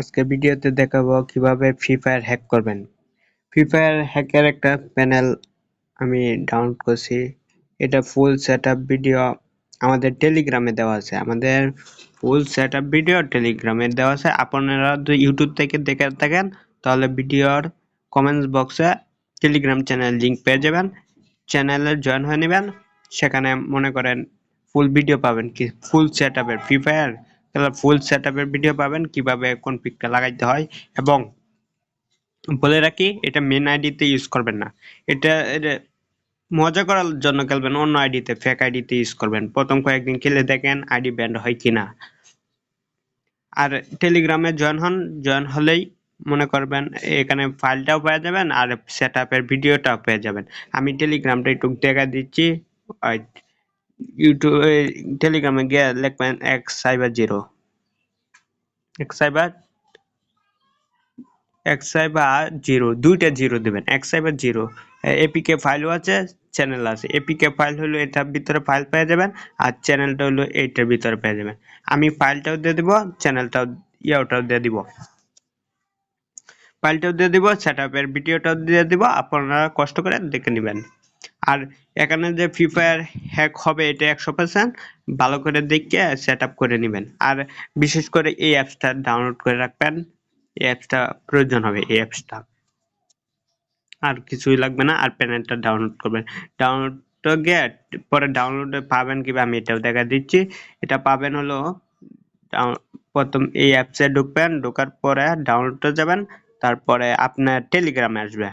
আজকে ভিডিওতে দেখাবো কিভাবে ফ্রি ফায়ার হ্যাক করবেন। ফ্রি ফায়ার হ্যাকের একটা প্যানেল আমি ডাউনলোড করছি। এটা ফুল সেটআপ ভিডিও আমাদের টেলিগ্রামে দেওয়া আছে। আমাদের ফুল সেটআপ ভিডিও টেলিগ্রামে দেওয়া আছে। আপনারা যদি ইউটিউব থেকে দেখে থাকেন তাহলে ভিডিওর কমেন্টস বক্সে টেলিগ্রাম চ্যানেল লিংক পেয়ে যাবেন। চ্যানেলে জয়েন হয়ে নেবেন। সেখানে মনে করেন ফুল ভিডিও পাবেন, কি ফুল সেটআপের ফ্রি ফায়ার তাহলে ফুল সেটআপের ভিডিও পাবেন, কিভাবে কনফিগটা লাগাইতে হয়। এবং বলে রাখি, এটা মেন আইডিতে ইউজ করবেন না। এটা মজা করার জন্য খেলবেন, অন্য আইডিতে ফেক আইডিতে ইউজ করবেন। প্রথম কয়েকদিন খেলে দেখেন আইডি ব্যান্ড হয় কিনা। আর টেলিগ্রামে জয়েন হলেই মনে করবেন এখানে ফাইলটাও পেয়ে যাবেন আর সেটআপের ভিডিওটাও পেয়ে যাবেন। আমি টেলিগ্রামটা একটু দেখা দিচ্ছি। ইউটিউব টেলিগ্রামে গিয়ে লিখবেন x50 x50 দুইটা জিরো দিবেন। x50 এপিকে ফাইলও আছে, চ্যানেল আছে। এপিকে ফাইল হলো এটার ভিতরে ফাইল পেয়ে যাবেন, আর চ্যানেলটা হলো এইটার ভিতরে পেয়ে যাবেন। আমি ফাইলটাও দিয়ে দিব, চ্যানেলটাও ওটাও দিয়ে দিব, ফাইলটাও দিয়ে দিব, সেটআপের ভিডিওটাও দিয়ে দিব। আপনারা কষ্ট করে দেখে নেবেন। আর এখানে যে ফ্রি ফায়ার হ্যাক হবে এটা 100% ভালো করে দেখে সেটআপ করে নেবেন। আর বিশেষ করে এই অ্যাপসটা ডাউনলোড করে রাখবেন। এই অ্যাপসটা প্রয়োজন হবে, এই অ্যাপসটা আর কিছুই লাগবে না। আর প্যানেলটা ডাউনলোড করবেন। ডাউনলোডটা গিয়ে পরে ডাউনলোডে পাবেন কিভাবে আমি এটাও দেখা দিচ্ছি। এটা পাবেন হলো প্রথম এই অ্যাপসে ঢুকবেন, ঢোকার পরে ডাউনলোডে যাবেন, তারপরে আপনার টেলিগ্রামে আসবে।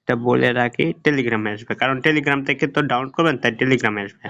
এটা বলে রাখি, টেলিগ্রামে আসবে, কারণ টেলিগ্রাম থেকে তো ডাউনলোড করবেন, তাই টেলিগ্রামে আসবে।